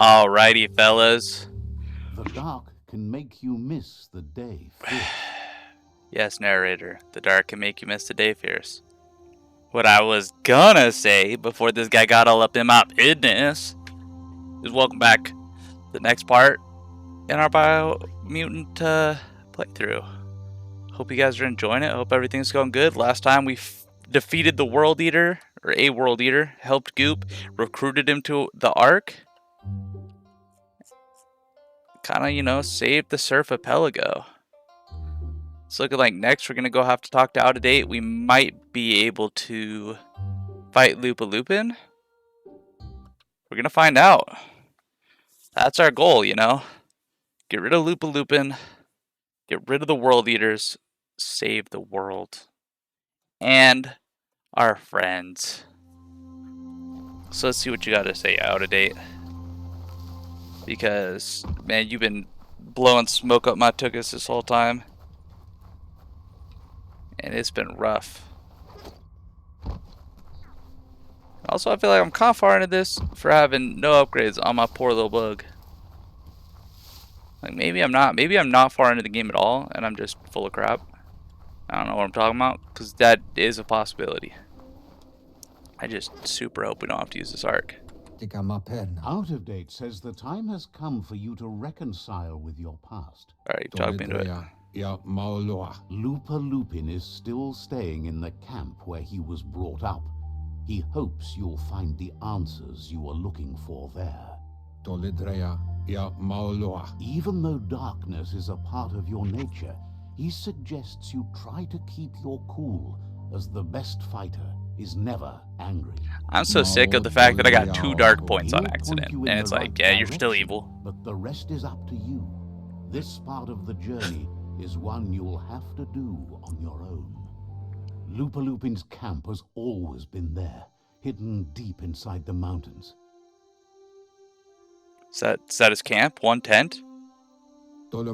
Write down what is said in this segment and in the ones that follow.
Alrighty, fellas. The dark can make you miss the day fierce. Yes, narrator. The dark can make you miss the day fierce. What I was gonna say before this guy got all up in my business is welcome back to the next part in our Biomutant playthrough. Hope you guys are enjoying it. Hope everything's going good. Last time we defeated the World Eater, or a World Eater, helped Goop, recruited him to the Ark. Kinda, saved the Surf Archipelago. It's looking like next we're going to go have to talk to Out of Date. We might be able to fight Lupin. We're going to find out. That's our goal, Get rid of Lupin. Get rid of the World Eaters. Save the world. And our friends. So let's see what you got to say, Out of Date. Because, man, you've been blowing smoke up my tuchus this whole time. And it's been rough. Also, I feel like I'm kind of far into this for having no upgrades on my poor little bug. Like, maybe I'm not far into the game at all, and I'm just full of crap. I don't know what I'm talking about, because that is a possibility. I just super hope we don't have to use this arc. Out of Date says the time has come for you to reconcile with your past. Alright, talk me into it. Lupin is still staying in the camp where he was brought up. He hopes you'll find the answers you are looking for there. Even though darkness is a part of your nature, he suggests you try to keep your cool, as the best fighter is never angry. I'm so sick of the fact that I got 2 dark points on accident, and it's like, yeah, you're still evil. But the rest is up to you. This part of the journey is one you'll have to do on your own. Lupin's camp has always been there, hidden deep inside the mountains. Is that his camp? One tent? Out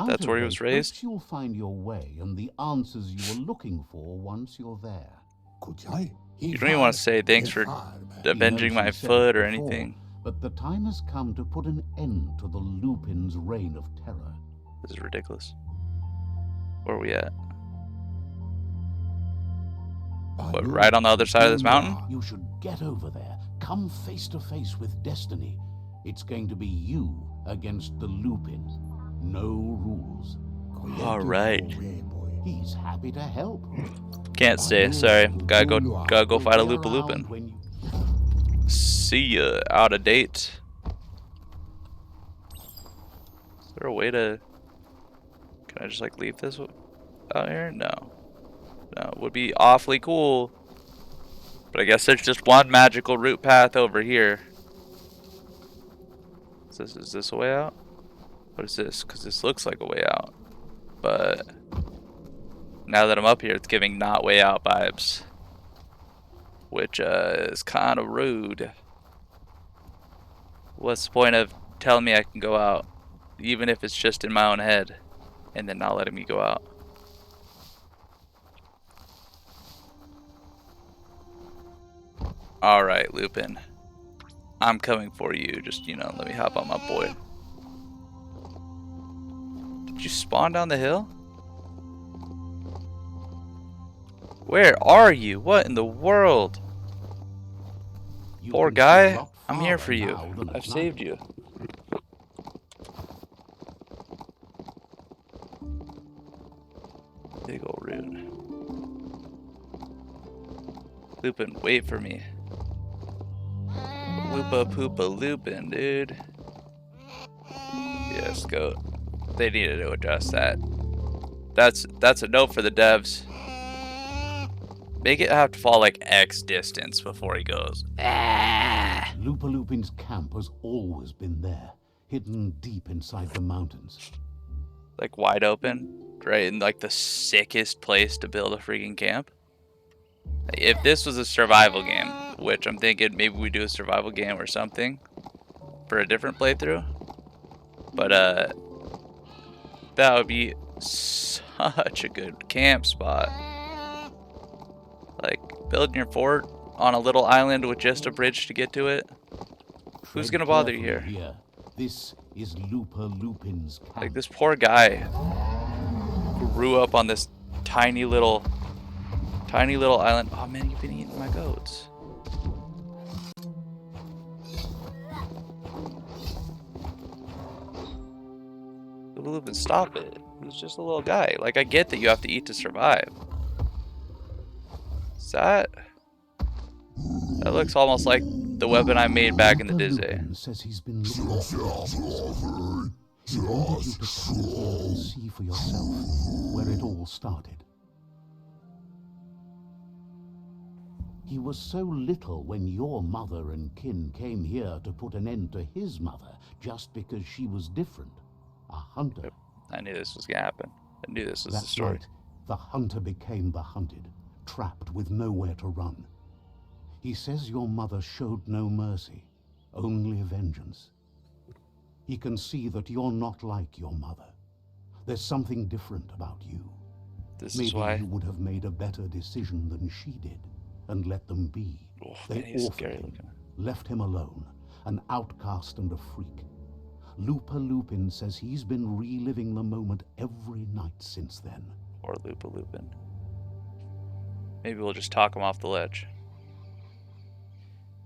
That's where he was raised? You'll find your way and the answers you were looking for once you're there. You don't even want to say thanks for avenging my foot or anything. But the time has come to put an end to the Lupin's reign of terror. This is ridiculous. Where are we at? What, right on the other side of this mountain? You should get over there. Come face to face with destiny. It's going to be you against the Lupin. No rules. Alright. He's happy to help. Can't stay, sorry. Gotta go fight a Lupin. See ya, Out of Date. Is there a way to... Can I just like leave this out here? No. No, it would be awfully cool. But I guess there's just one magical route path over here. Is this a way out? What is this? Because this looks like a way out. But now that I'm up here, it's giving not way out vibes. Which is kind of rude. What's the point of telling me I can go out? Even if it's just in my own head. And then not letting me go out. Alright, Lupin. I'm coming for you. Just, let me hop on my boy. Did you spawn down the hill? Where are you? What in the world? Poor guy. I'm here for you. I've saved you. Big ol' root. Lupin, wait for me. Loopa poopa Lupin, dude. Yes, go. They needed to address that. That's a note for the devs. Make it have to fall like X distance before he goes. Lupin's camp has always been there, hidden deep inside the mountains. Like wide open, right in like the sickest place to build a freaking camp. If this was a survival game, which I'm thinking maybe we do a survival game or something for a different playthrough. But that would be such a good camp spot. Like building your fort on a little island with just a bridge to get to it. Who's Tread gonna bother you carefully here? here. This is Lupulupin's camp. Like, this poor guy grew up on this tiny little island. Oh man, you've been eating my goats. Lupin, stop it. He's just a little guy. Like, I get that you have to eat to survive. Is that? That looks almost like the weapon I made back in the Disney. Lupin says he's been looking at you. He wanted you to come here and see for yourself where it all started. He was so little when your mother and kin came here to put an end to his mother just because she was different. A hunter. Yep. I knew this was gonna happen. I knew this was the story. Night, the hunter became the hunted, trapped with nowhere to run. He says your mother showed no mercy, only vengeance. He can see that you're not like your mother. There's something different about you. This Maybe is why. you would have made a better decision than she did and let them be. Oh, They man, he's orphaned scary him, looking. left him alone, an outcast and a freak. Lupin says he's been reliving the moment every night since then. Or Lupin. Maybe we'll just talk him off the ledge.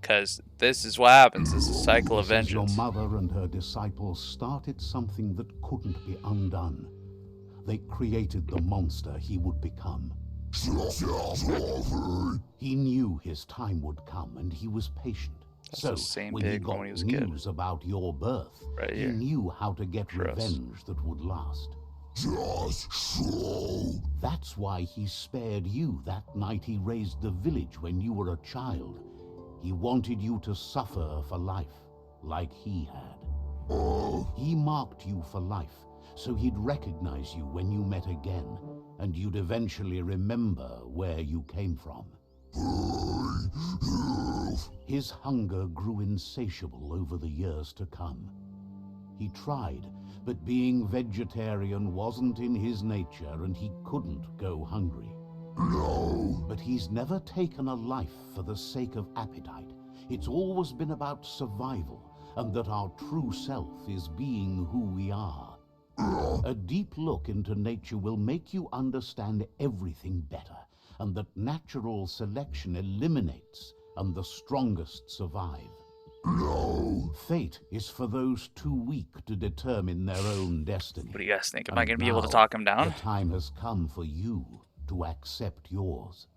Because this is what happens. This is a cycle of vengeance. Your mother and her disciples started something that couldn't be undone. They created the monster he would become. He knew his time would come, and he was patient. That's so the same when he pig got when he was a kid. news about your birth, Right he here. knew how to get Gross. revenge that would last. That's why he spared you that night he raised the village when you were a child. He wanted you to suffer for life, like he had. He marked you for life, so he'd recognize you when you met again, and you'd eventually remember where you came from. His hunger grew insatiable over the years to come. He tried, but being vegetarian wasn't in his nature, and he couldn't go hungry. No. But he's never taken a life for the sake of appetite. It's always been about survival, and that our true self is being who we are. A deep look into nature will make you understand everything better, and that natural selection eliminates, and the strongest survive. No. Fate is for those too weak to determine their own destiny. What do you guys think? Am I And going to be able to now, talk him down? The time has come for you to accept yours.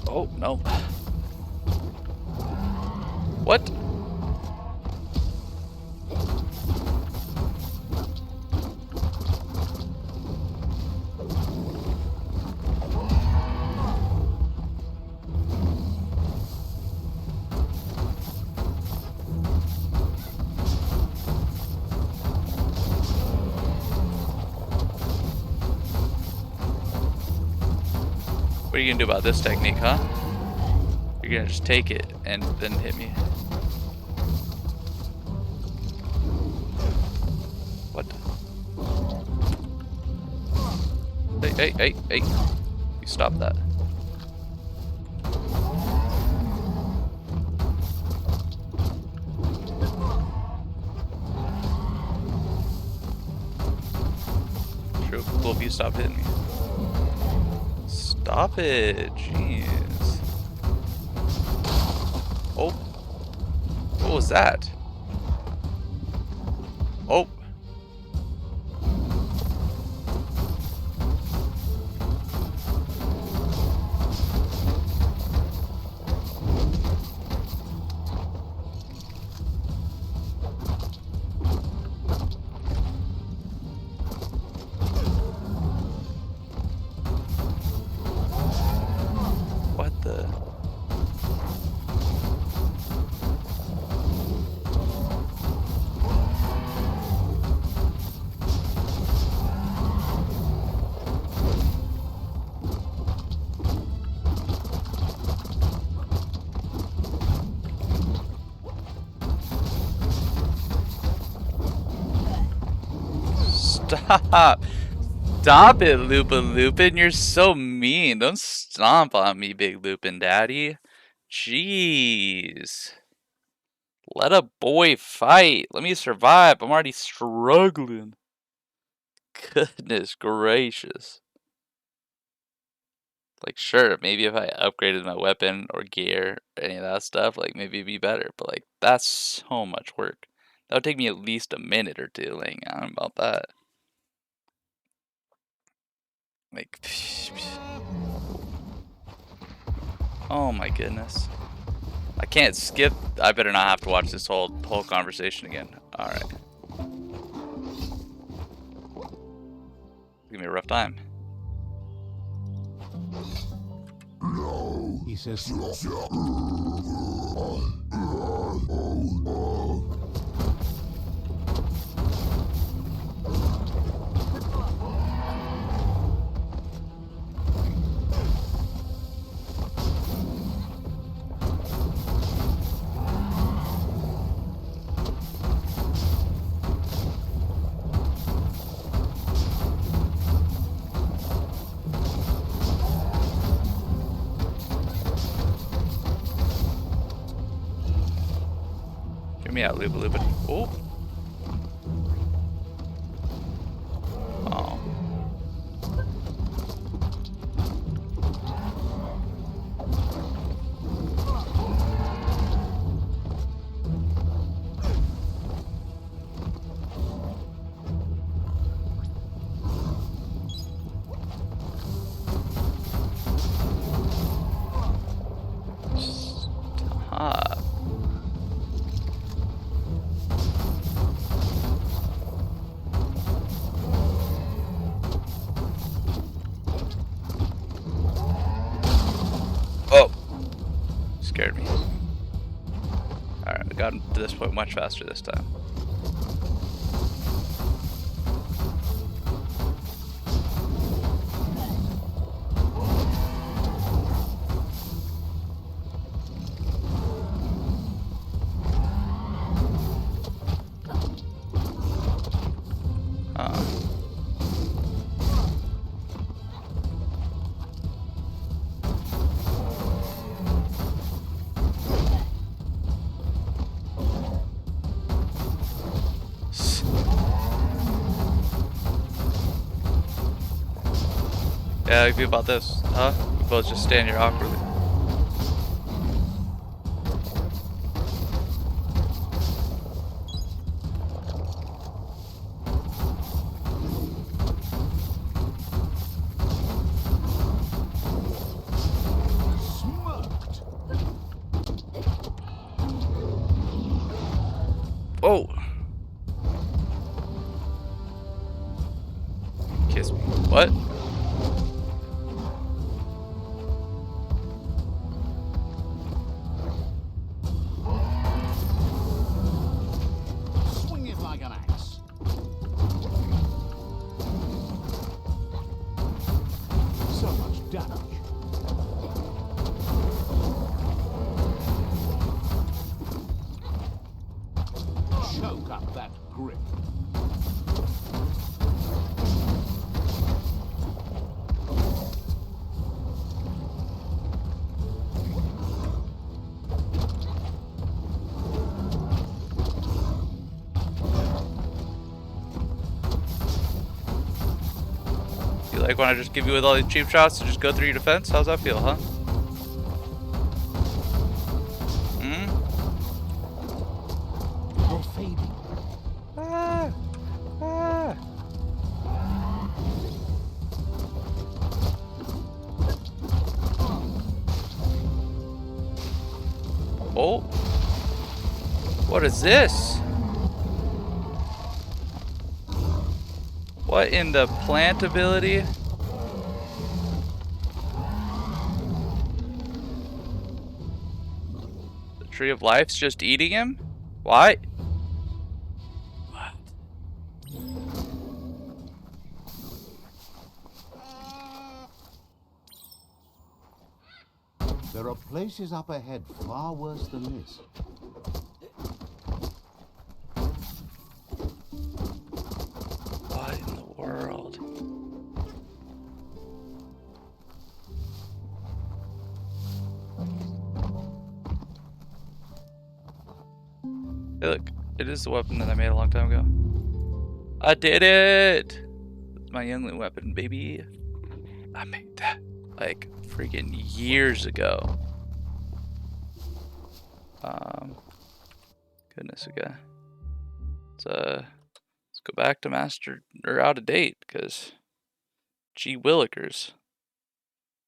Oh, no. What? What are you gonna do about this technique, huh? You're gonna just take it and then hit me. What? Hey. You stop that. True, cool if you stop hitting me. Stop it, jeez. Oh. What was that? Oh. What the? Stop! Stop it, Lupin. You're so mean. Don't stomp on me, Big Lupin Daddy. Jeez. Let a boy fight. Let me survive. I'm already struggling. Goodness gracious. Like, sure, maybe if I upgraded my weapon or gear, or any of that stuff, like, maybe it'd be better. But, like, that's so much work. That would take me at least a minute or two. Like, I don't know about that. Like, oh my goodness. I can't skip. I better not have to watch this whole conversation again. All right. Give me a rough time. He says. Get me out, Luba Luba. Oh. Oh. Stop. Oh. Scared me. Alright, I got to this point much faster this time. Yeah, agree about this, huh? We both just stand here awkwardly. Smoked. Oh! Kiss me. What? Swing it like an axe. So much damage. Choke up that grip. You like when I just give you with all these cheap shots to just go through your defense? How's that feel, huh? Hmm? You're fading. Ah! Ah! Oh! What is this? What in the plant ability? The Tree of Life's just eating him? Why? What? There are places up ahead far worse than this. What in the world? Hey, look. It is the weapon that I made a long time ago. I did it! It's my youngling weapon, baby. I made that like freaking years ago. Goodness, okay. Let's go back to master or out of date, because gee willikers.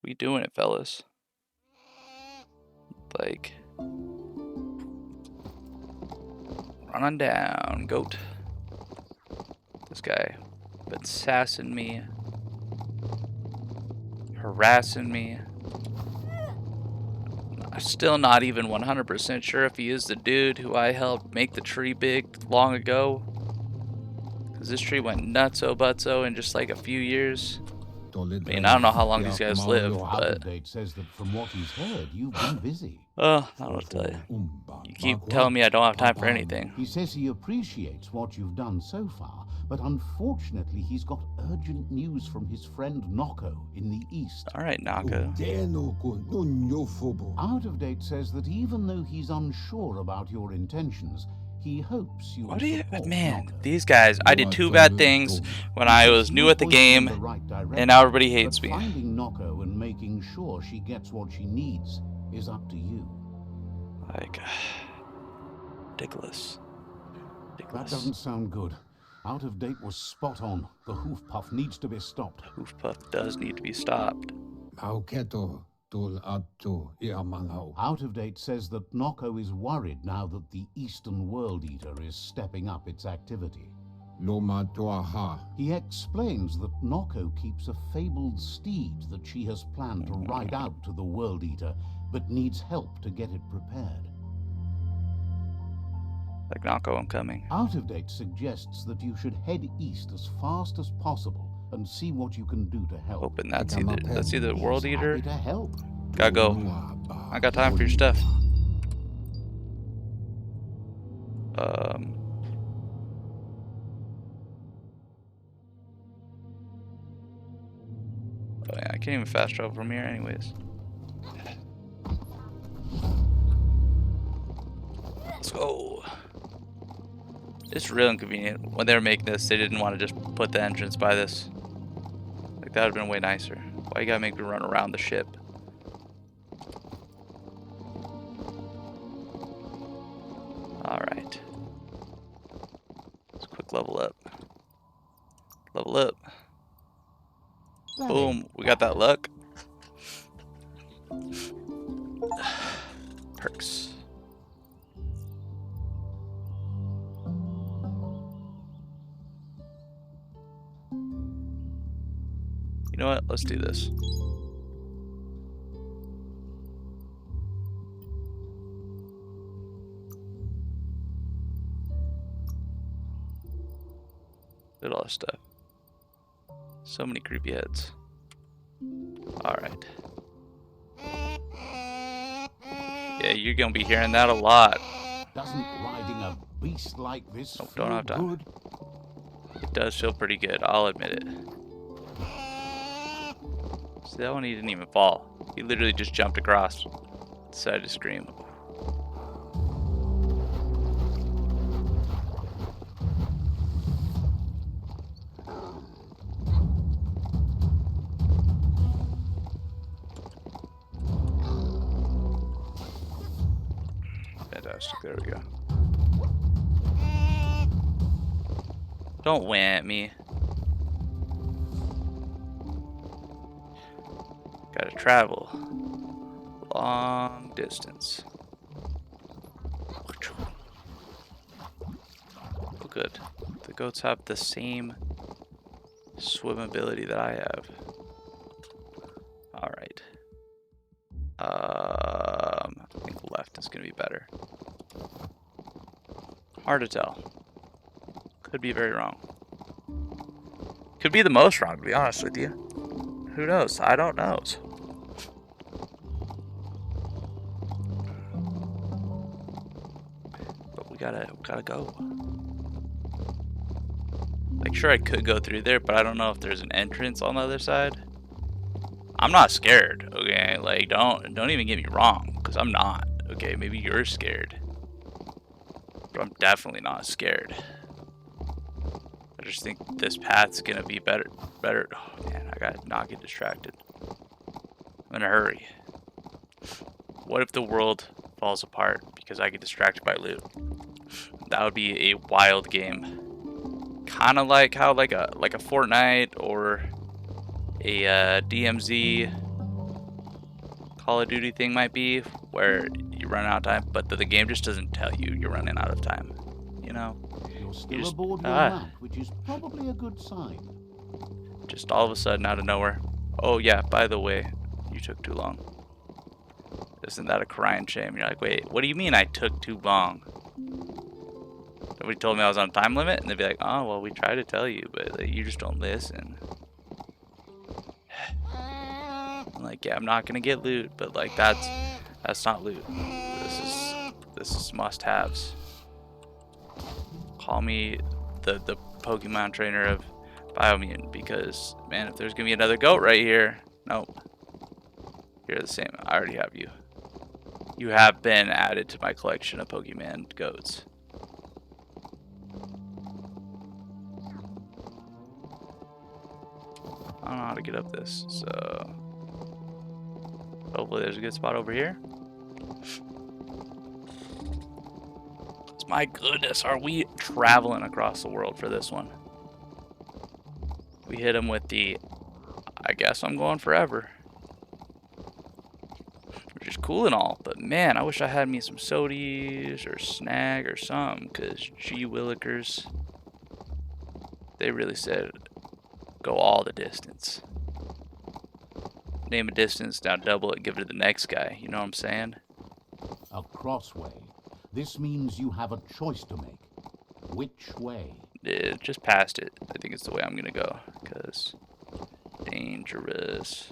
We doing it, fellas. Like, run on down, goat. This guy been sassing me, harassing me. I'm still not even 100% sure if he is the dude who I helped make the tree big long ago. Because this tree went nutso butso in just like a few years. I mean, I don't know how long these guys live, Out but of date says that from what he's heard, you've been busy. oh, I don't know what to tell you. You keep telling me I don't have time for anything. He says he appreciates what you've done so far, but unfortunately he's got urgent news from his friend Noko in the east. All right, Naka. Out of date says that even though he's unsure about your intentions, he hopes you'll What do you, support man? Noko. These guys, I did 2 bad things when I was new at the game, and now everybody hates me. Finding Noko and making sure she gets what she needs is up to you. Like, ridiculous. That doesn't sound good. Out of date was spot on. The hoof puff needs to be stopped. Hoof puff does need to be stopped. Out of date says that Noko is worried now that the Eastern World Eater is stepping up its activity. He explains that Noko keeps a fabled steed that she has planned to ride out to the World Eater, but needs help to get it prepared. Like Nako, I'm coming. Out of date suggests that you should head east as fast as possible and see what you can do to help. Hoping that's either World Eater. Happy to help. Gotta go. I got time for your stuff. Oh yeah, I can't even fast travel from here anyways. Let's go. It's real inconvenient. When they were making this, they didn't want to just put the entrance by this. Like, that would have been way nicer. Why you gotta make me run around the ship? Alright. Let's quick level up. Level up. Boom. We got that luck. Perks. You know what? Let's do this. Look at all this stuff. So many creepy heads. Alright. Yeah, you're gonna be hearing that a lot. Doesn't riding a beast like this Nope, feel don't have time. good? It does feel pretty good, I'll admit it. See, that one he didn't even fall. He literally just jumped across. Decided to scream. Fantastic, there we go. Don't wham me. Gotta travel long distance. Oh, good. The goats have the same swim ability that I have. Alright. I think left is gonna be better. Hard to tell. Could be very wrong. Could be the most wrong, to be honest with you. Who knows? I don't know. But we gotta go. Like, sure, I could go through there, but I don't know if there's an entrance on the other side. I'm not scared, okay? Like, don't even get me wrong, because I'm not. Okay, maybe you're scared. But I'm definitely not scared. I just think this path's gonna be better. Oh man, I gotta not get distracted. I'm in a hurry. What if the world falls apart because I get distracted by loot? That would be a wild game. Kind of like how like a Fortnite or a DMZ Call of Duty thing might be, where you run out of time, but the game just doesn't tell you you're running out of time. You know? You're still just, aboard your mount, which is probably a good sign. Just all of a sudden, out of nowhere. Oh yeah, by the way, you took too long. Isn't that a crying shame? You're like, wait, what do you mean I took too long? Nobody told me I was on a time limit, and they'd be like, oh, well, we try to tell you, but like, you just don't listen. I'm like, yeah, I'm not gonna get loot, but like that's not loot. This is must-haves. Call me the Pokemon trainer of Biomutant, because man, if there's gonna be another goat right here, nope. You're the same. I already have you. You have been added to my collection of Pokemon goats. I don't know how to get up this, so hopefully there's a good spot over here. My goodness, are we traveling across the world for this one? We hit him with the, I guess I'm going forever. Which is cool and all, but man, I wish I had me some sodies or snag or something, because gee willikers, they really said go all the distance. Name a distance, now double it, give it to the next guy, you know what I'm saying? A crossway. This means you have a choice to make. Which way? Just past it. I think it's the way I'm gonna go, because dangerous.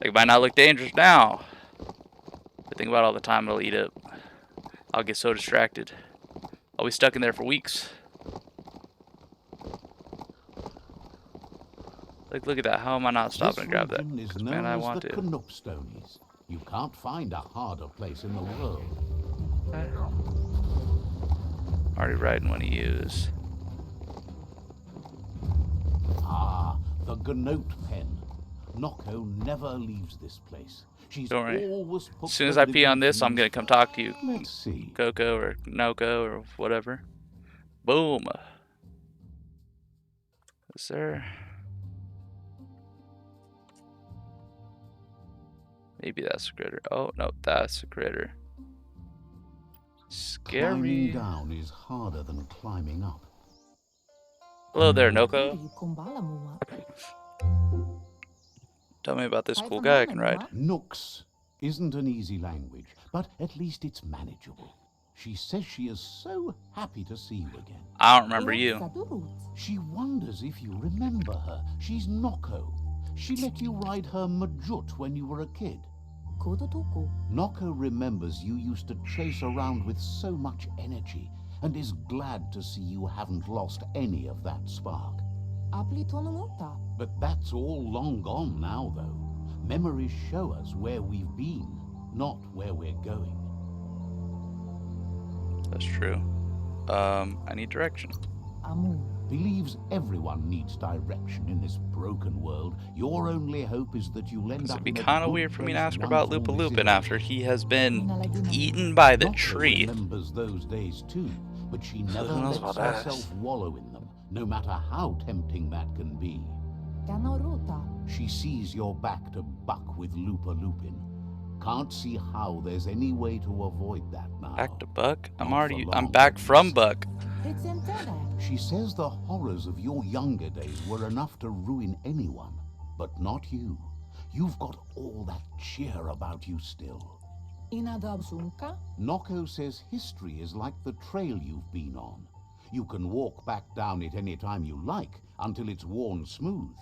Like, it might not look dangerous now, but think about all the time it'll eat up. I'll get so distracted. I'll be stuck in there for weeks. Like, look at that. How am I not stopping to grab that? Because, man, I want to. Knoopstonies. You can't find a harder place in the world. Already riding one of yous. Ah, the Gnote pen. Noko never leaves this place. She's Don't worry. always As soon as I pee on this, I'm gonna come talk to you. Let's see. Coco or Noko or whatever. Boom. Is there? Maybe that's a critter. Oh no, that's a critter. Scary. Climbing down is harder than climbing up. Hello there, Noko. Tell me about this cool guy I can ride. Nooks isn't an easy language, but at least it's manageable. She says she is so happy to see you again. I don't remember you. She wonders if you remember her. She's Noko. She let you ride her Majut when you were a kid. Noko remembers you used to chase around with so much energy and is glad to see you haven't lost any of that spark. But that's all long gone now, though. Memories show us where we've been, not where we're going. That's true. I need direction. Believes everyone needs direction in this broken world. Your only hope is that you'll end up. It'd be kind of weird for me to ask her about Loopalupin after he has been eaten by the tree. Remembers those days too, but she never lets herself wallow in them, no matter how tempting that can be. She sees you're back to buck with Loopalupin. Can't see how there's any way to avoid that now. Back to buck? I'm back from buck. She says the horrors of your younger days were enough to ruin anyone, but not you. You've got all that cheer about you still. Noko says history is like the trail you've been on. You can walk back down it any time you like until it's worn smooth,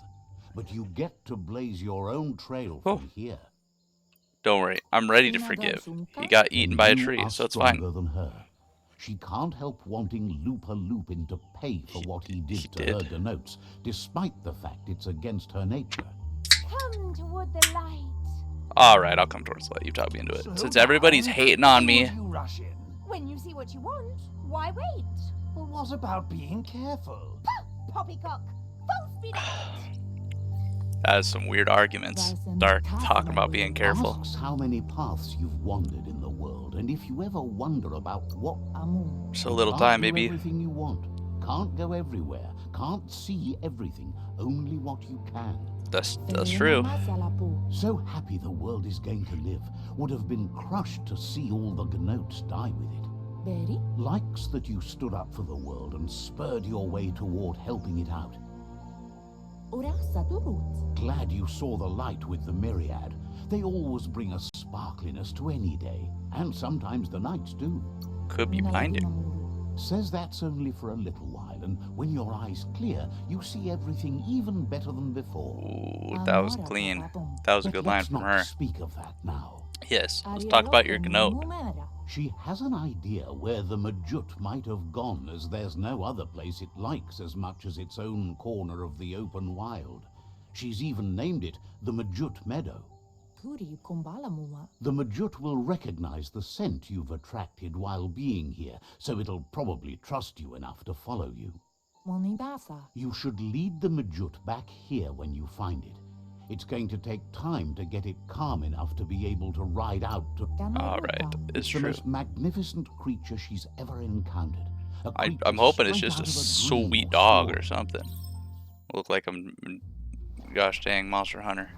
but you get to blaze your own trail from here. Don't worry, I'm ready to forgive. He got eaten by a tree, so it's fine. Than her. She can't help wanting Loopalupin to pay for what he did to her denotes, despite the fact it's against her nature. Come toward the light. Alright, I'll come towards the light. You talked me into it. Since everybody's hating on me, When you see what you want, why wait? Well, what about being careful? Poppycock! Full speed ahead! That is some weird arguments. Start talking about being careful. Asks how many paths you've wandered in the world, and if you ever wonder about what. So You little can't time, do baby. everything you want. Can't go everywhere. Can't see everything. Only what you can. That's true. So happy the world is going to live. Would have been crushed to see all the gnotes die with it. Likes that you stood up for the world and spurred your way toward helping it out. Glad you saw the light with the myriad. They always bring a sparkliness to any day, and sometimes the nights do. Could be blinding. Says that's only for a little while, and when your eyes clear, you see everything even better than before. Ooh, that was clean. That was a good line let's from not her. speak of that now. Yes, let's talk about your gnote. She has an idea where the Majut might have gone, as there's no other place it likes as much as its own corner of the open wild. She's even named it the Majut Meadow. The Majut will recognize the scent you've attracted while being here, so it'll probably trust you enough to follow you. You should lead the Majut back here when you find it. It's going to take time to get it calm enough to be able to ride out to... Alright, it's the true. most magnific creature she's ever encountered. I'm hoping it's straight just out a of dream sweet or dog story. or something. Look like I'm, gosh dang, Monster Hunter.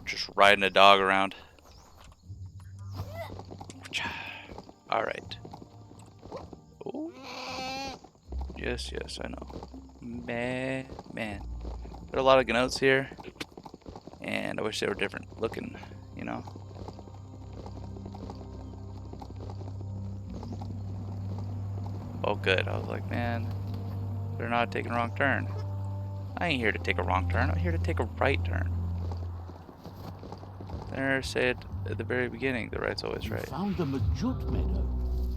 Just riding a dog around. Alright. Oh. Yes, I know. Man. There are a lot of gnotes here. And I wish they were different looking, you know. Oh good, I was like, man, they're not taking a wrong turn. I ain't here to take a wrong turn, I'm here to take a right turn. There said at the very beginning, the right's always You right. found the Majut Meadow.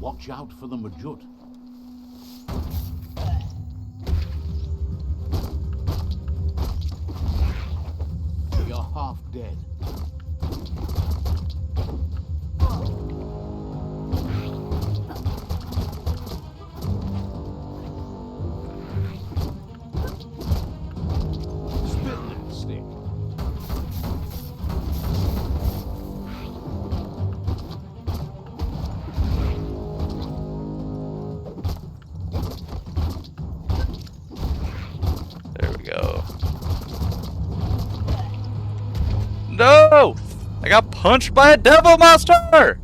Watch out for the Majut. You're half dead. Spit stick. There we go. No! I got punched by a devil monster!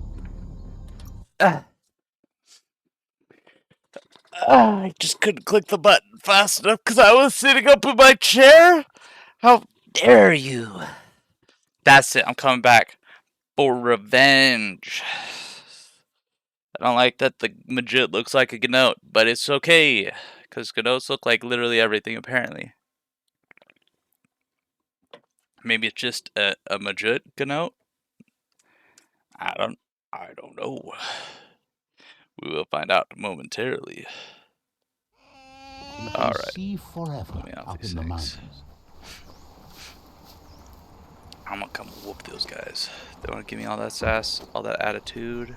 I just couldn't click the button fast enough because I was sitting up in my chair? How dare you? That's it, I'm coming back for revenge. I don't like that the Majit looks like a Gnote, but it's okay, because Gnotes look like literally everything apparently. Maybe it's just a Majit Gnote? I don't know. We will find out momentarily. You can Alright. see forever Let me out up these in the things. mountains. I'm gonna come whoop those guys. They wanna give me all that sass, all that attitude.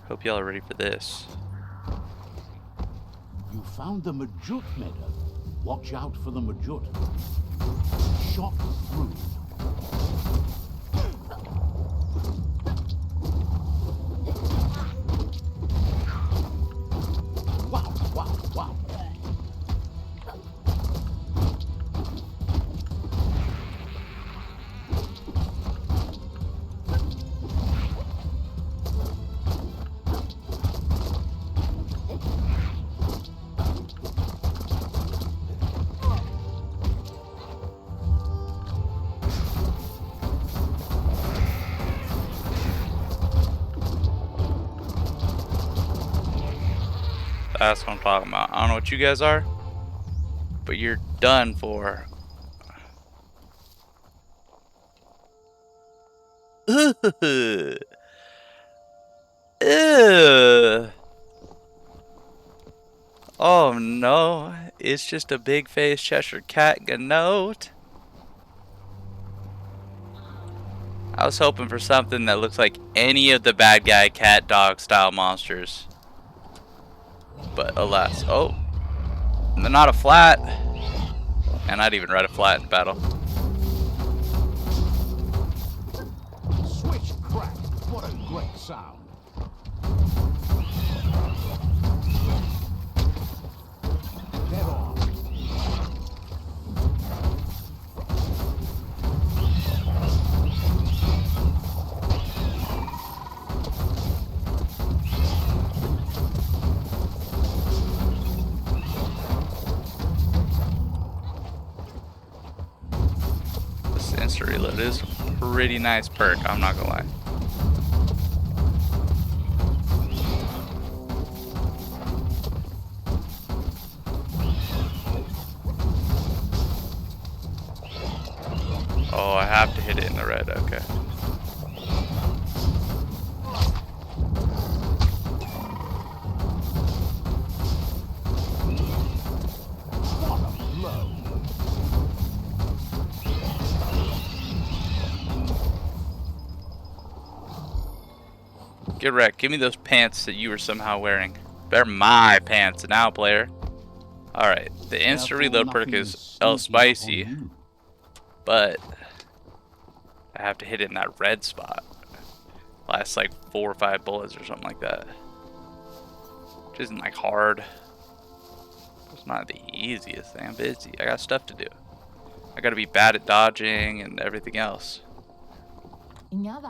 Hope y'all are ready for this. You found the Majut Meadow. Watch out for the Majut. Shot through. Wow. That's what I'm talking about. I don't know what you guys are, but you're done for. Ew. Oh no, it's just a big faced Cheshire cat Gnote. I was hoping for something that looks like any of the bad guy cat dog style monsters. But alas. Oh. And they're not a flat. And I'd even ride a flat in battle. Switch crack! What a great sound! Dead on. This instant reload is a pretty nice perk, I'm not gonna lie. Oh, I have to hit it in the red, okay. What a blow! Get wrecked. Give me those pants that you were somehow wearing. They're my pants now, player. Alright, the instant reload perk is spicy, but I have to hit it in that red spot. Lasts like 4 or 5 bullets or something like that. Which isn't like hard. It's not the easiest thing. I'm busy. I got stuff to do. I gotta be bad at dodging and everything else. Now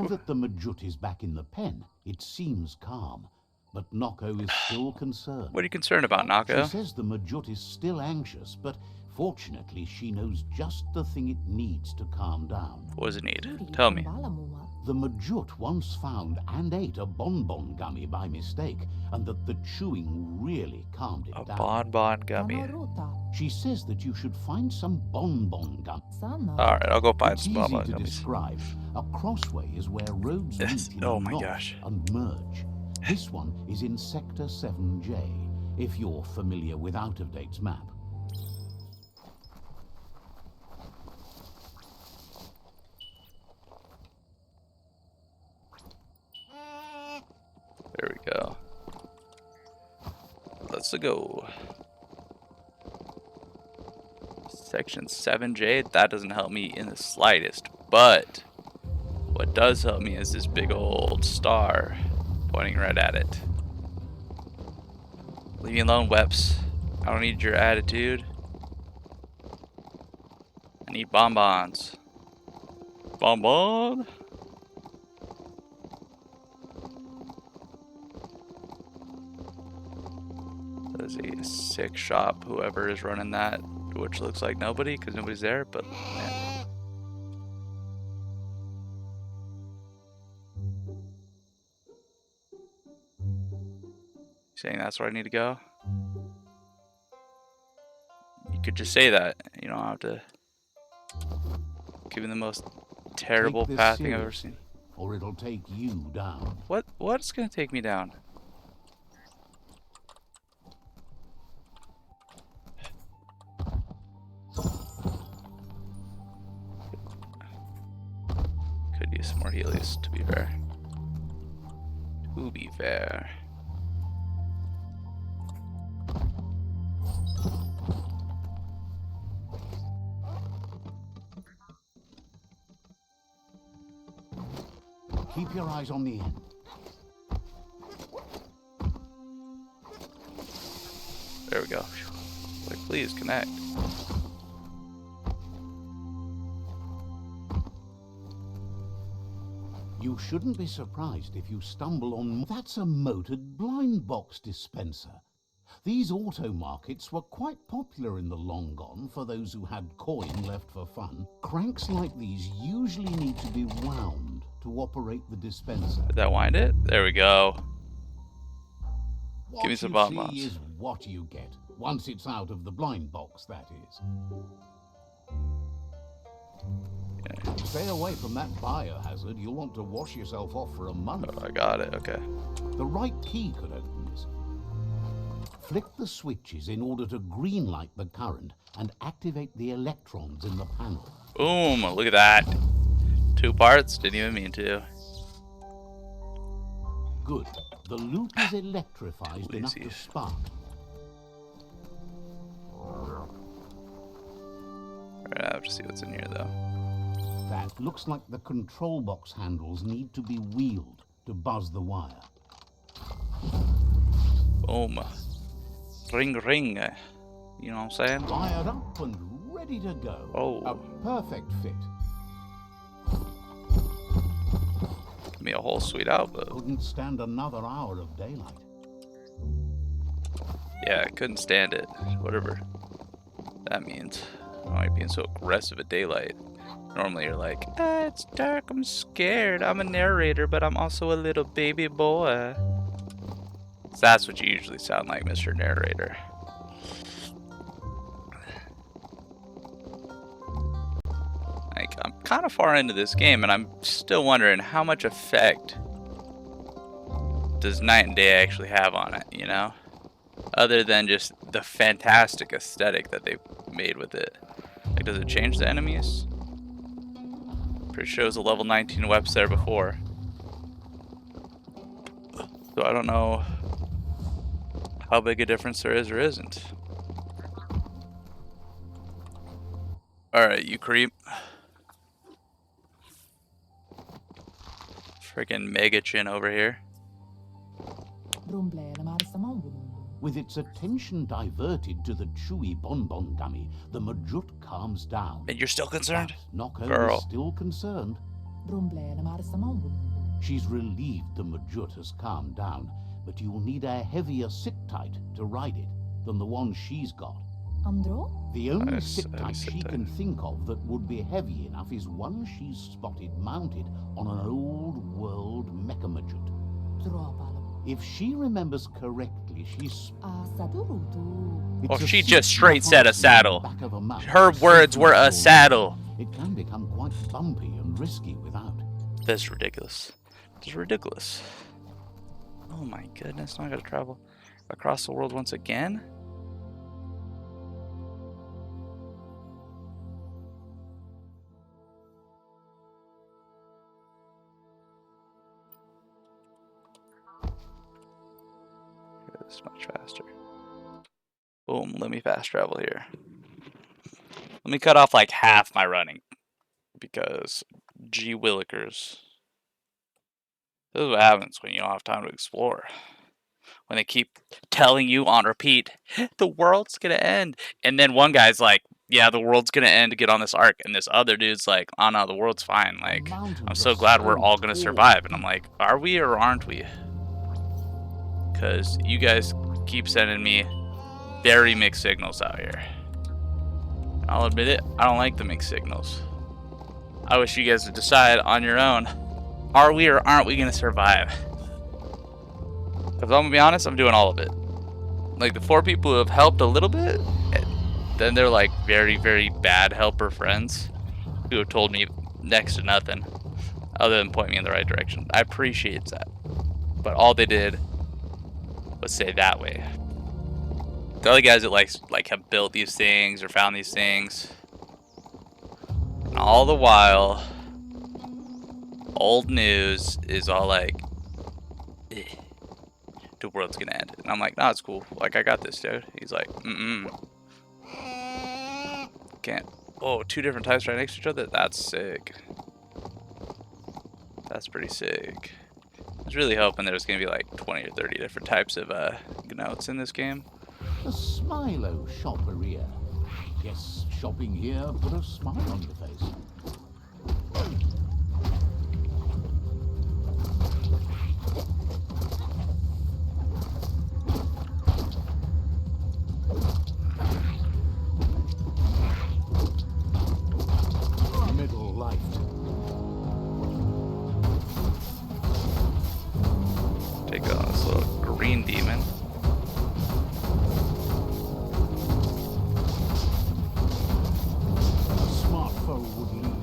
that the Majut is back in the pen, it seems calm. But Noko is still concerned. What are you concerned about, Nako? She says the Majut is still anxious, but fortunately she knows just the thing it needs to calm down. What does it need? Tell me. The Majut once found and ate a bonbon gummy by mistake, and that the chewing really calmed it A down. bonbon gummy. She says that you should find some bonbon gum. Alright, I'll go find It's some easy bonbon to gummies. describe. A crossway is where roads Yes. meet in Oh a my knot gosh. and merge. This one is in Sector 7J, if you're familiar with Out-of-Date's map. There we go. Let's go. Section 7J, that doesn't help me in the slightest, but what does help me is this big old star pointing right at it. Leave me alone, Weps. I don't need your attitude. I need bonbons. Bonbon? That is a sick shop, whoever is running that, which looks like nobody, because nobody's there, but man. Saying that's where I need to go? You could just say that. You don't have to give me the most terrible Take this pathing I've ever seriously, seen. or it'll take you down. What's gonna take me down? Could use some more Helios, to be fair. To be fair. Keep your eyes on the end. There we go. Like, please connect. You shouldn't be surprised if you stumble on... That's a motored blind box dispenser. These auto markets were quite popular in the long gone for those who had coin left for fun. Cranks like these usually need to be wound to operate the dispenser. Did that wind it? There we go. What Give me some you bonbons. see is what you get. Once it's out of the blind box, that is. Stay away from that biohazard. You'll want to wash yourself off for a month. Oh, I got it. Okay. The right key could open this. Flick the switches in order to green-light the current and activate the electrons in the panel. Boom! Look at that. 2 parts? Didn't even mean to. Good. The loop is electrified enough to Lazy. spark. Alright, I have to see what's in here though. That looks like the control box handles need to be wheeled to buzz the wire. Boom. Ring ring. You know what I'm saying? Wired up and ready to go. Oh. A perfect fit. Give me a whole sweet output. Couldn't stand another hour of daylight. Yeah, I couldn't stand it. Whatever that means. Why am I being so aggressive at daylight? Normally you're like, it's dark, I'm scared. I'm a narrator, but I'm also a little baby boy. So that's what you usually sound like, Mr. Narrator. Like, I'm kind of far into this game, and I'm still wondering how much effect does night and day actually have on it, you know? Other than just the fantastic aesthetic that they've made with it. Like, does it change the enemies? Pretty sure it was a level 19 Weps there before. So I don't know how big a difference there is or isn't. Alright, you creep. Freaking mega chin over here. With its attention diverted to the chewy bonbon dummy, the Majut calms down. And you're still concerned? But Noko Girl. is still concerned. She's relieved the Majut has calmed down, but you'll need a heavier sit-tight to ride it than the one she's got. The only Nice, sit-tight she sit-tight. can think of that would be heavy enough is one she's spotted mounted on an old-world mecha Majut. If she remembers correctly, she's... Well, It's she a just seat straight said a fastened saddle. back of a mount, Her words were a saddle. It can become quite bumpy and risky without. That's ridiculous. This is ridiculous. Oh my goodness, now I gotta travel across the world once again? This is much faster. Boom, let me fast travel here. Let me cut off like half my running. Because, gee willikers. This is what happens when you don't have time to explore. When they keep telling you on repeat, the world's gonna end. And then one guy's like, yeah, the world's gonna end to get on this arc. And this other dude's like, oh no, the world's fine. Like, I'm so glad we're all gonna survive. And I'm like, are we or aren't we? Because you guys keep sending me very mixed signals out here. I'll admit it, I don't like the mixed signals. I wish you guys would decide on your own. Are we or aren't we gonna survive? Because I'm gonna be honest, I'm doing all of it. Like the 4 people who have helped a little bit, then they're like very, very bad helper friends who have told me next to nothing other than point me in the right direction. I appreciate that. But all they did was say that way. The other guys that like have built these things or found these things, and all the while, old news is all like, the world's gonna end. And I'm like, nah, it's cool. Like, I got this, dude. He's like, can't. Oh, 2 different types right next to each other? That's sick. That's pretty sick. I was really hoping there was gonna be like 20 or 30 different types of notes in this game. A Smilo shopperia. Guess shopping here put a smile on your face. Middle light. Take on this little green demon. A smart foe would lead.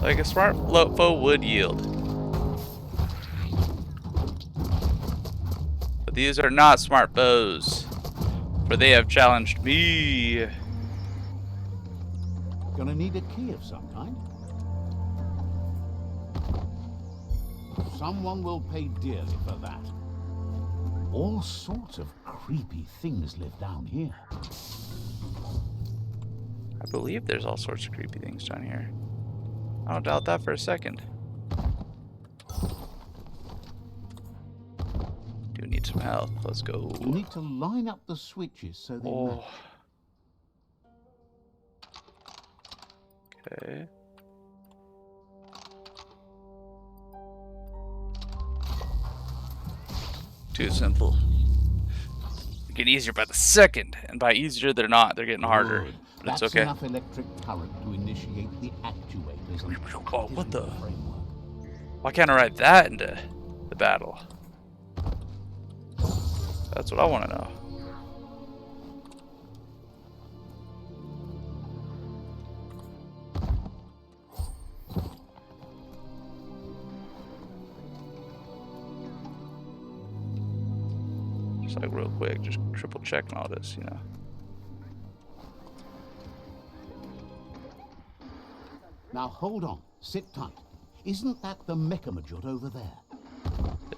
Like a smart foe would yield. But these are not smart foes, for they have challenged me. Gonna need a key of some kind. Someone will pay dearly for that. All sorts of creepy things live down here. I believe there's all sorts of creepy things down here. I don't doubt that for a second. Do need some health. Let's go. You need to line up the switches so they match. Okay. Too simple. They get easier by the second, and by easier they're not. They're getting harder. Good. But That's it's okay. enough electric current to initiate the actuators and Oh, what the? framework. Why can't I ride that into the battle? That's what I want to know. Just like real quick, just triple checking all this, you know. Now hold on, sit tight. Isn't that the Mechamajut over there?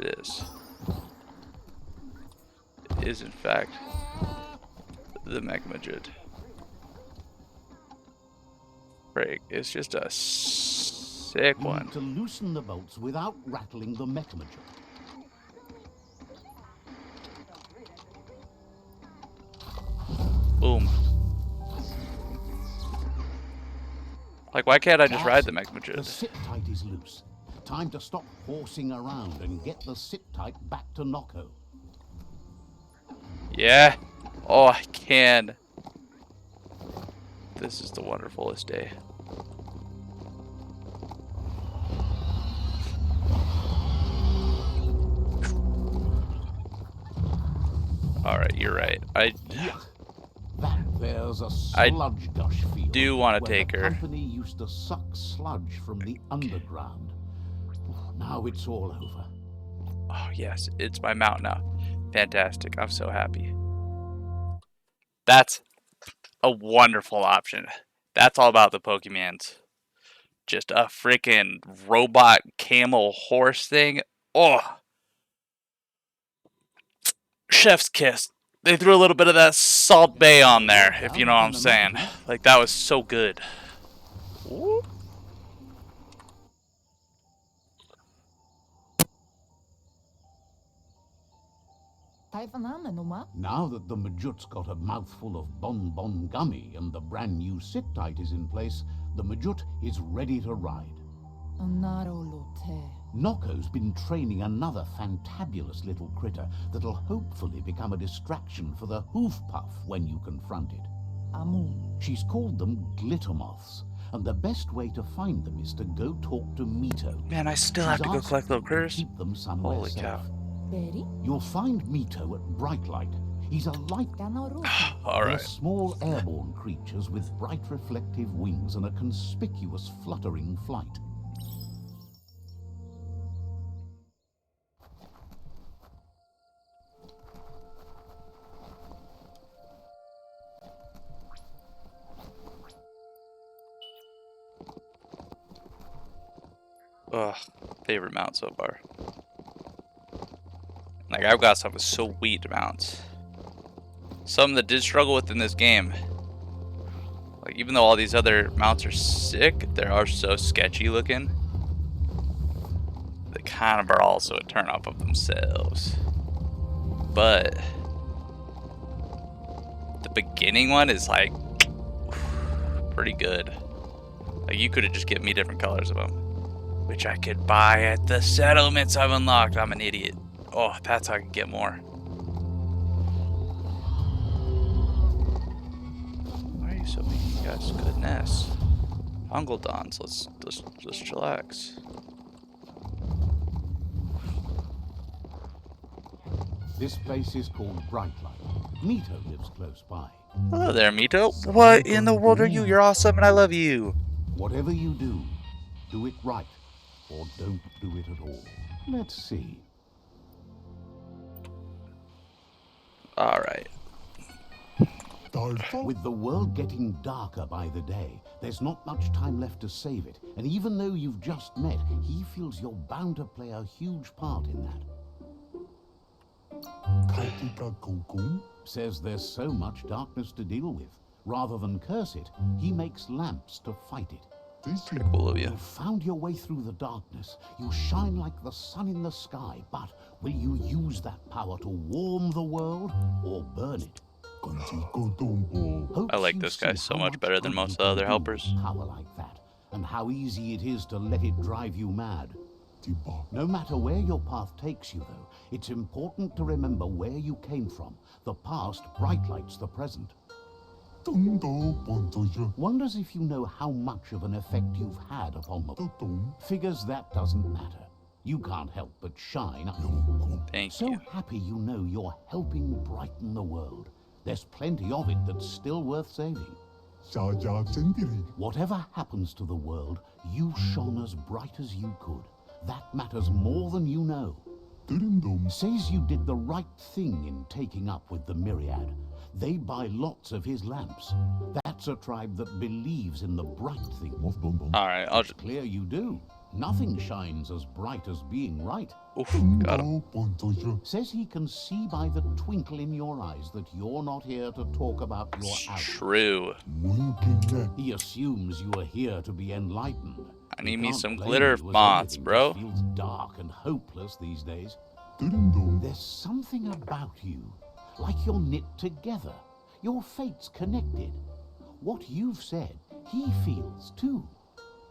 It is. It is, in fact, the Mechamajut. Break. It's just a sick You one. need to loosen the bolts without rattling the Mechamajut. Boom. Like, why can't I just ride the Mechamajut? The sit tight is loose. Time to stop horsing around and get the sit tight back to Nocco. Yeah. Oh, I can. This is the wonderfulest day. Alright, you're right. There's a sludge gush field. Do want to where take the her. company used to suck sludge from the underground. Now it's all over. Oh, yes. It's my mount now. Fantastic. I'm so happy. That's a wonderful option. That's all about the Pokemons. Just a freaking robot camel horse thing. Oh. Chef's kiss. They threw a little bit of that Salt Bay on there, if you know what I'm saying. Like, that was so good. Ooh. Now that the Majut's got a mouthful of Bon Bon Gummy and the brand new sit tight is in place, the Majut is ready to ride. Nocco's been training another fantabulous little critter that'll hopefully become a distraction for the hoof puff when you confront it. She's called them glittermoths, and the best way to find them is to go talk to Mito. Man, I still have to go collect little critters. Keep them somewhere Holy safe. cow. You'll find Mito at Brightlight. He's a light. All They're right. small airborne creatures with bright reflective wings and a conspicuous fluttering flight. Ugh, favorite mount so far. Like, I've got some sweet mounts. Some that did struggle within this game. Like, even though all these other mounts are sick, they are so sketchy looking. They kind of are also a turn off of themselves. But the beginning one is like pretty good. Like, you could have just given me different colors of them, which I could buy at the settlements I've unlocked. I'm an idiot. Oh, that's how I can get more. Why are you so mean, you guys? Goodness. Ungledons, let's chillax. This place is called Brightlight. Mito lives close by. Hello there, Mito. What in the world are you? You're awesome and I love you. Whatever you do it right, or don't do it at all. Let's see. Alright. With the world getting darker by the day, there's not much time left to save it. And even though you've just met, he feels you're bound to play a huge part in that. Says there's so much darkness to deal with. Rather than curse it, he makes lamps to fight it. Pretty cool of you. You found your way through the darkness. You shine like the sun in the sky. But will you use that power to warm the world or burn it? I like this guy so much better than most of the other helpers. Power like that, and how easy it is to let it drive you mad. No matter where your path takes you, though, it's important to remember where you came from. The past bright lights the present. Wonders if you know how much of an effect you've had upon them. Figures that doesn't matter. You can't help but shine. Thank So you. happy you know you're helping brighten the world. There's plenty of it that's still worth saving. Whatever happens to the world, you shone as bright as you could. That matters more than you know. Says you did the right thing in taking up with the Myriad. They buy lots of his lamps. That's a tribe that believes in the bright thing. Alright, I'll just... Clear you do. Nothing shines as bright as being right. Oof, got him. Says he can see by the twinkle in your eyes that you're not here to talk about your It's out. true. He assumes you are here to be enlightened. I need He me can't some blame glitter you as moths, everything bro. just feels dark and hopeless these days. There's something about you, like you're knit together. Your fate's connected. What you've said, he feels too.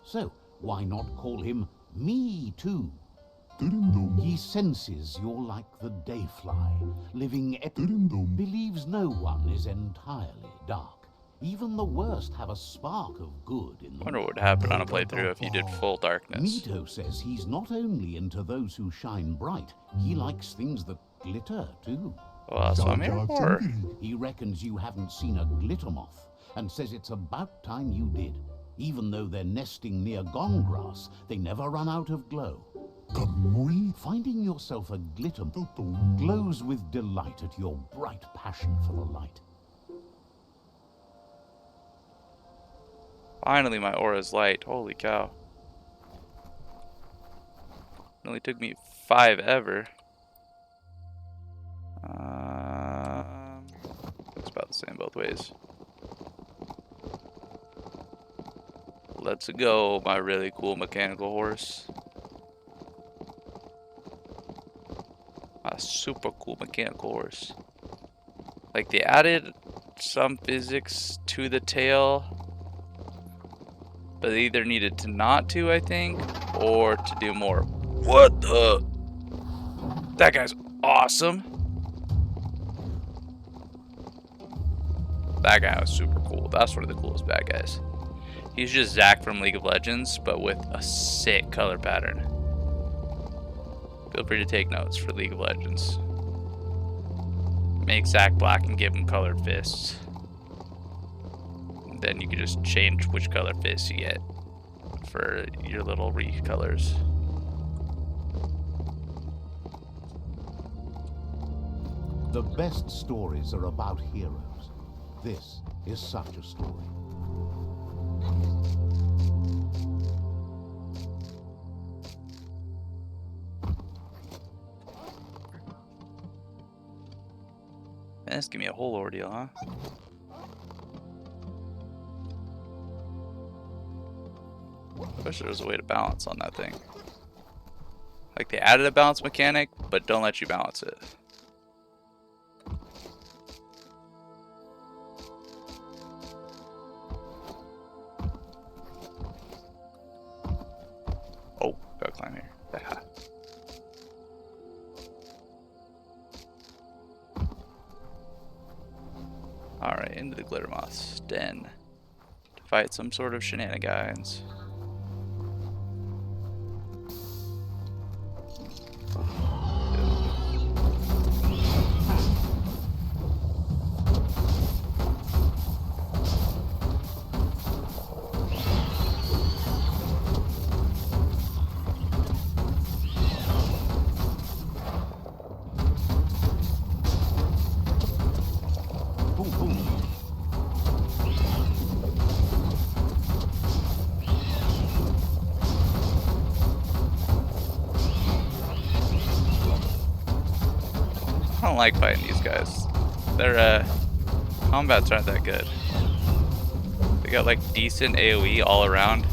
So why not call him Me Too? He senses you're like the dayfly, living believes no one is entirely dark. Even the worst have a spark of good in them. Wonder what would happen on a playthrough if you did full darkness. Mito says he's not only into those who shine bright, he likes things that glitter too. Well, that's what I'm here for. He reckons you haven't seen a glitter moth, and says it's about time you did. Even though they're nesting near gone grass, they never run out of glow. Finding yourself a glitter glows with delight at your bright passion for the light. Finally, my aura's light. Holy cow. It only took me 5 ever. It's about the same both ways. Let's go, my really cool mechanical horse. A super cool mechanical horse. Like, they added some physics to the tail, but they either needed to not to, I think, or to do more. What the? That guy's awesome. That guy was super cool. That's one of the coolest bad guys. He's just Zack from League of Legends, but with a sick color pattern. Feel free to take notes for League of Legends. Make Zack black and give him colored fists. Then you can just change which color fists you get for your little recolors. The best stories are about heroes. This is such a story. Man, this give me a whole ordeal, huh? I wish there was a way to balance on that thing. Like, they added a balance mechanic, but don't let you balance it. Oh, gotta climb here. Alright, into the glitter moth's den to fight some sort of shenanigans. Boom, boom. I don't like fighting these guys. Their combats aren't that good. They got like decent AoE all around.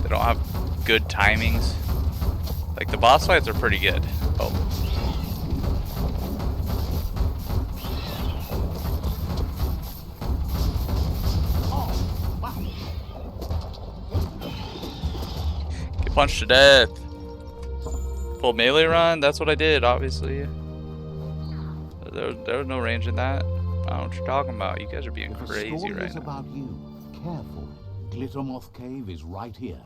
They don't have good timings. Like the boss fights are pretty good. Oh. Get punched to death. Full melee run? That's what I did, obviously. There was no range in that. I don't know what you're talking about. You guys are being If a crazy story right is now. about you, care for it. Glittermoth Cave is right here.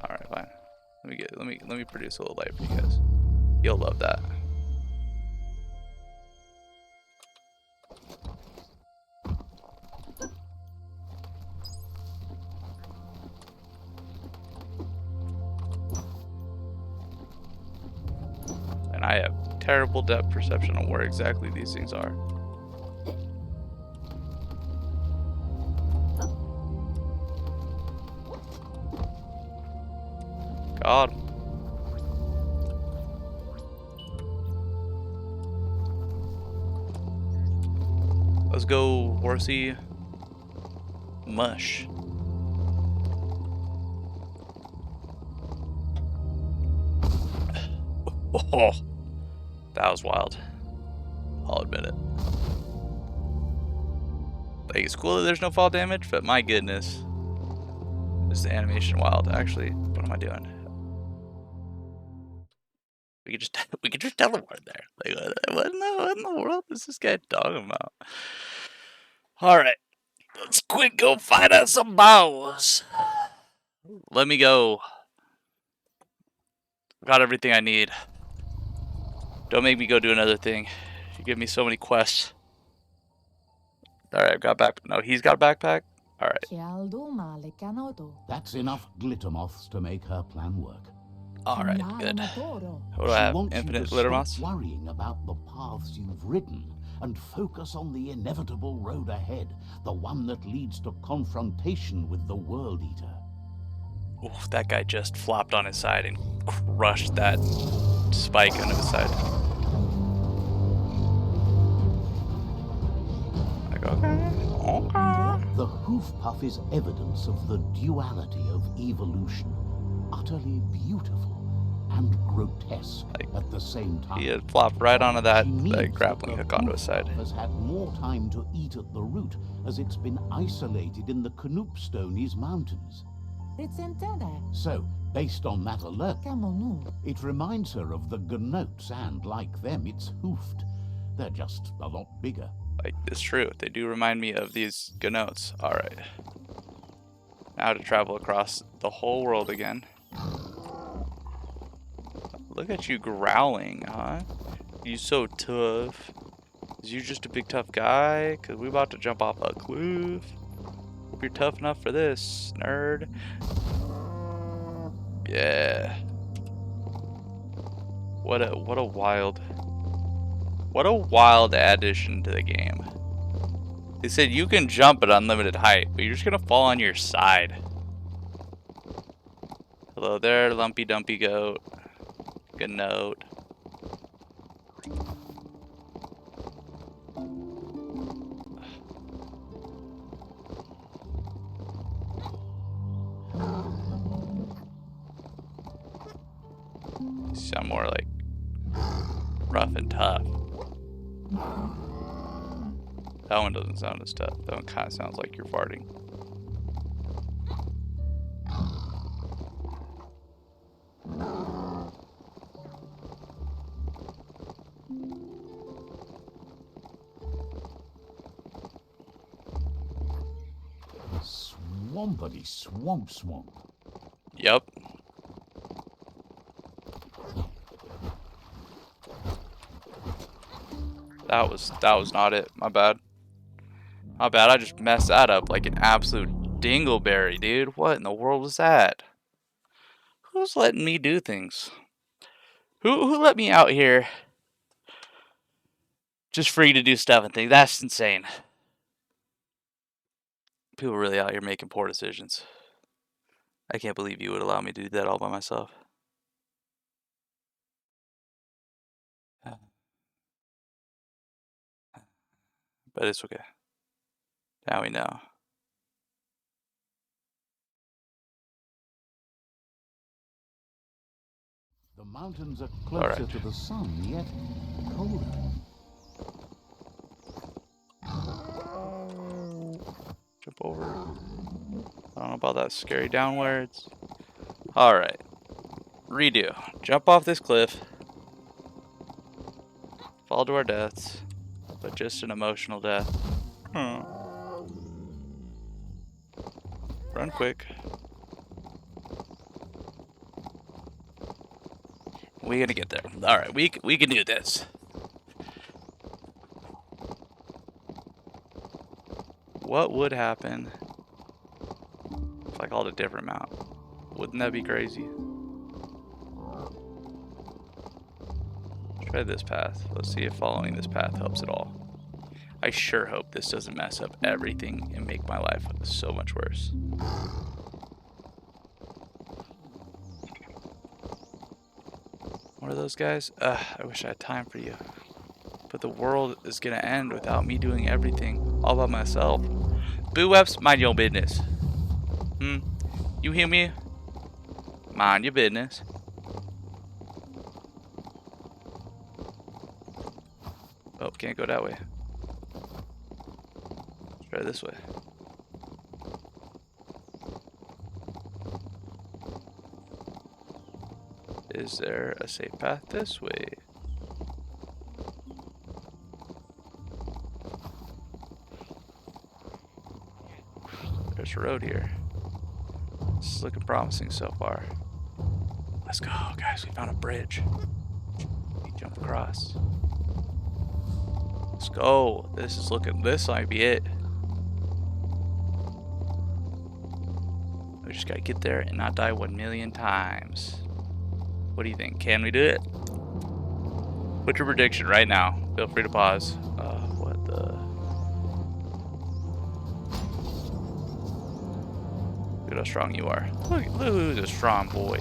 Alright, fine. Let me produce a little light for you guys. You'll love that. And I have terrible depth perception on where exactly these things are. God. Let's go, horsey. Mush. Oh, that was wild. I'll admit it. Like, it's cool that there's no fall damage, but my goodness. Is the animation wild? Actually, what am I doing? We could just teleport there. Like, what in the world is this guy talking about? Alright. Let's quick go find us some bows. Let me go. Got everything I need. Don't make me go do another thing. You give me so many quests. Alright, I've got back. No, he's got a backpack? Alright. That's enough glittermoths to make her plan work. Alright, good. What do I She have? wants Infinite you to glitter stop moths? worrying about the paths you've ridden and focus on the inevitable road ahead, the one that leads to confrontation with the World Eater. Oof, that guy just flopped on his side and crushed that spike under his side. Like, okay. The hoof puff is evidence of the duality of evolution, utterly beautiful and grotesque at the same time. He had flopped right onto that She means grappling that hook the onto his hoof side. puff has had more time to eat at the root, as it's been isolated in the Knoopstonies Mountains. So, based on that alone, it reminds her of the gnotes, and like them, it's hoofed. They're just a lot bigger. Like, it's true. They do remind me of these gnotes. Alright. Now to travel across the whole world again. Look at you growling, huh? You so tough. Is you just a big tough guy? Cause we about to jump off a cliff. Hope you're tough enough for this, nerd. Yeah. What a wild addition to the game. They said you can jump at unlimited height, but you're just gonna fall on your side. Hello there, lumpy dumpy goat. Good note. You sound more like rough and tough. That one doesn't sound as tough. That one kind of sounds like you're farting. Swampity swamp. Yep. That was not it. My bad. My bad. I just messed that up like an absolute dingleberry, dude. What in the world was that? Who's letting me do things? Who let me out here just free to do stuff and things? That's insane. People really out here making poor decisions. I can't believe you would allow me to do that all by myself. But it's okay. Now we know. The mountains are closer to the sun, yet colder. Jump over. I don't know about that scary downwards. Alright. Redo. Jump off this cliff. Fall to our deaths. But just an emotional death. Run quick. We're gonna get there. Alright, we can do this. What would happen if I called a different mount? Wouldn't that be crazy? Try this path. Let's see if following this path helps at all. I sure hope this doesn't mess up everything and make my life so much worse. What are those guys? I wish I had time for you. But the world is gonna end without me doing everything all by myself. Boo Weps, mind your own business. You hear me? Mind your business. Oh, can't go that way. Try this way. Is there a safe path this way? There's a road here. This is looking promising so far. Let's go, guys. We found a bridge. We jump across. Let's go. This might be it. We just gotta get there and not die 1,000,000 times. What do you think? Can we do it? What's your prediction right now? Feel free to pause. What the? Look at how strong you are. Look who's a strong boy.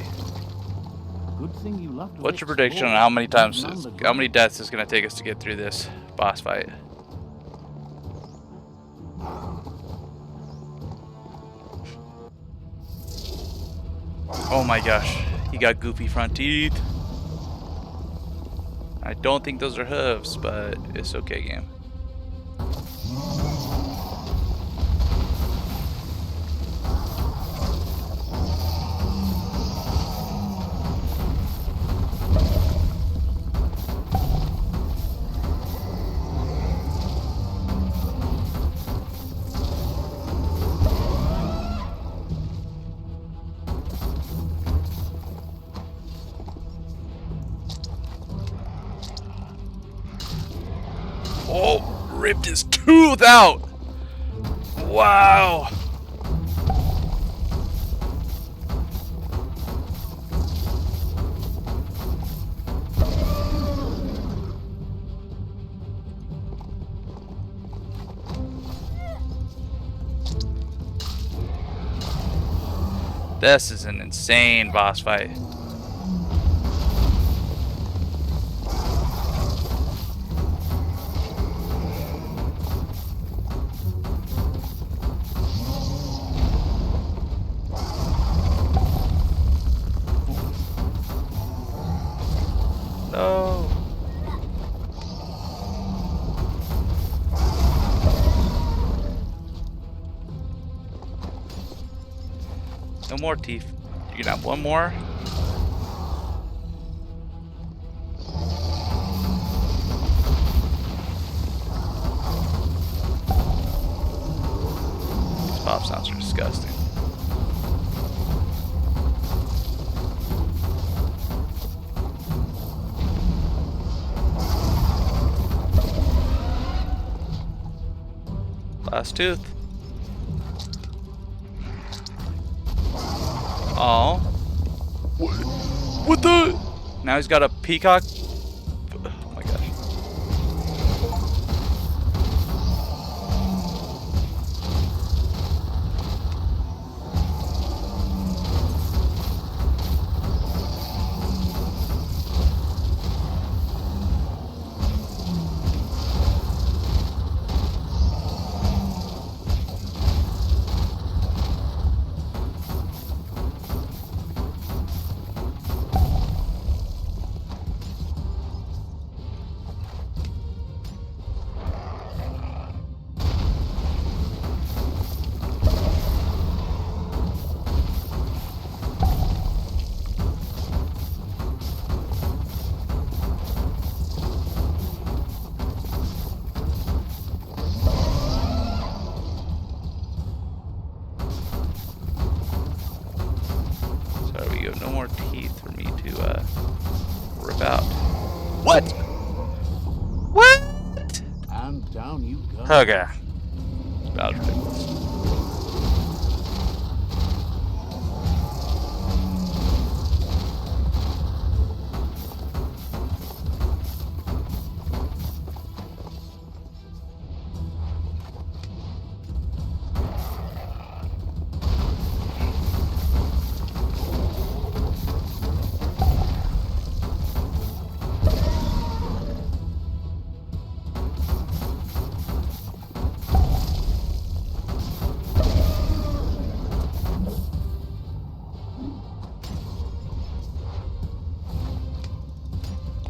Good thing you love to What's your explore prediction on how many how many deaths it's gonna take us to get through this boss fight? Oh my gosh, he got goofy front teeth. I don't think those are hooves, but it's okay, game. Oh, ripped his tooth out. Wow. This is an insane boss fight. No. No more teeth. You can have one more. These pop sounds are disgusting. Last tooth. Oh. What the? Now he's got a peacock. Oh my gosh. There we go. No more teeth for me to rip out. What? What? And down you go. Okay. That was ridiculous.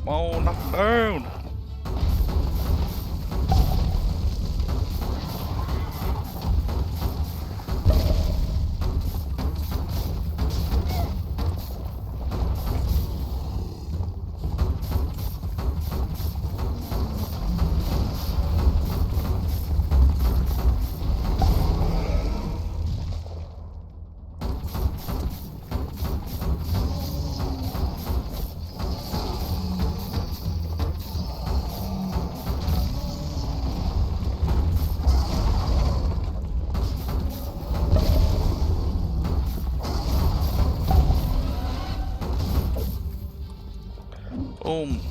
Come on, knock him down. Boom.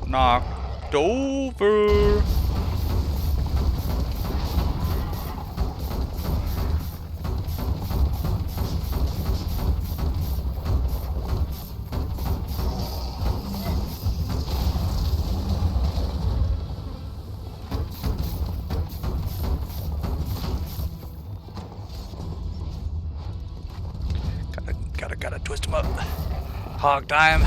Knocked over. Gotta twist him up. Hog time.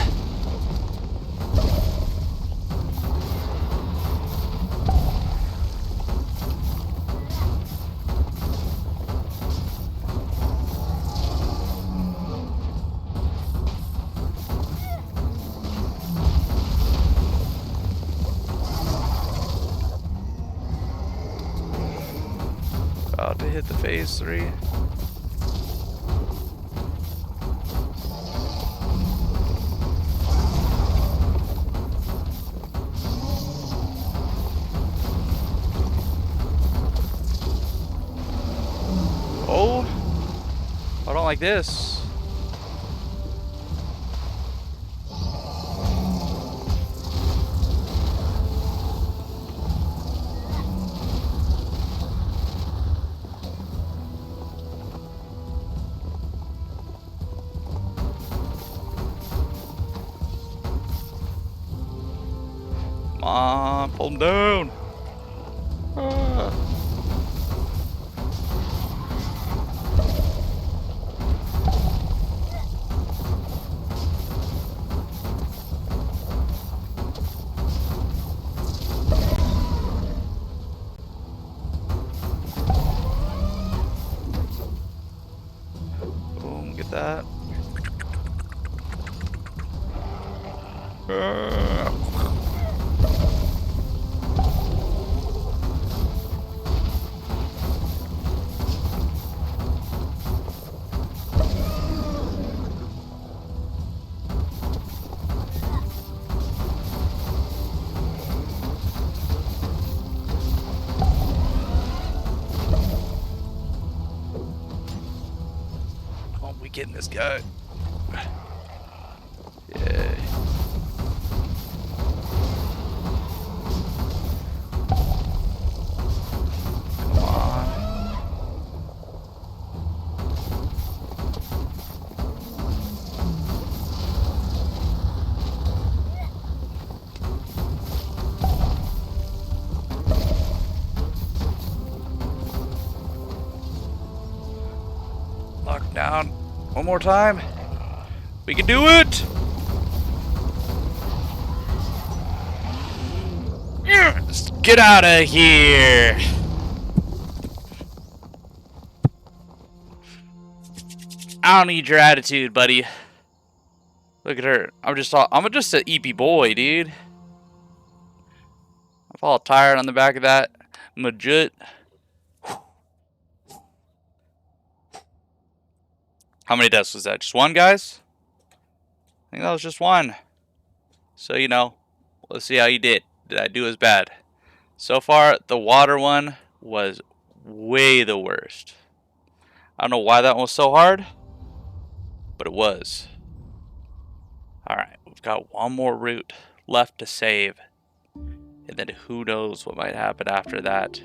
About to hit the phase 3. Oh, I don't like this. Come on, pull him down. Ah. Boom, get that. Ah. Oh, we getting this guy. Yeah. Come on. Lock down. One more time. We can do it! Yes! Get out of here! I don't need your attitude, buddy. Look at her. I'm just an EP boy, dude. I'm all tired on the back of that majut. How many deaths was that? Just one, guys? I think that was just one. So, you know, let's see how you did. Did I do as bad? So far, the water one was way the worst. I don't know why that one was so hard, but it was. Alright, we've got one more route left to save. And then who knows what might happen after that.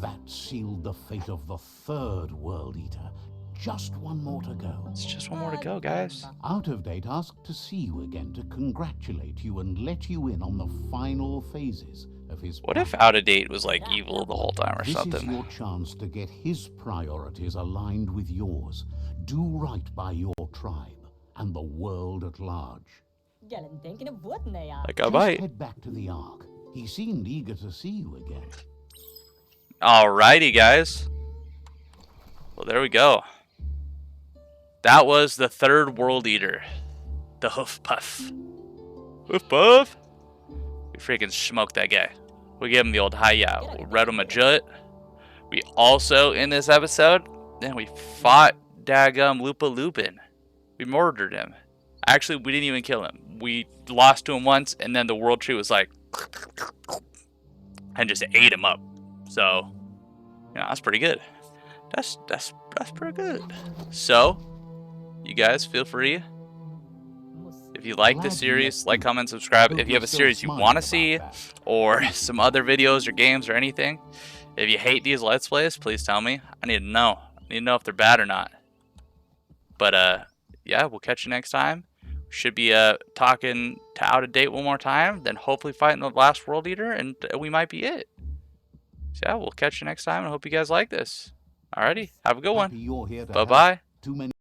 That sealed the fate of the third World Eater. Just one more to go. It's just one more to go, guys. Out of Date asked to see you again to congratulate you and let you in on the final phases of his What if plan. Out of Date was like evil the whole time or This is something? your chance to get his priorities aligned with yours. Do right by your tribe and the world at large. Like I Just might. head back to the Ark. He seemed eager to see you again. Alrighty, guys. Well, there we go. That was the third World Eater. The Hoof Puff. Hoof Puff? We freaking smoked that guy. We gave him the old hi-ya. We read him a jut. We also, in this episode, then we fought Dagum Lupa Lupin. We murdered him. Actually, we didn't even kill him. We lost to him once, and then the World Tree was like, and just ate him up. So, you know, that's pretty good. That's pretty good. So, you guys feel free. If you like this series, like, comment, subscribe. If you have a series you want to see, or some other videos or games or anything. If you hate these Let's Plays, please tell me. I need to know. I need to know if they're bad or not. But, yeah, we'll catch you next time. Should be talking to Out of Date one more time, then hopefully fighting the last World Eater, and we might be it. So yeah, we'll catch you next time, and I hope you guys like this. Alrighty, have a good one. Happy you're here to Bye-bye. help. Too many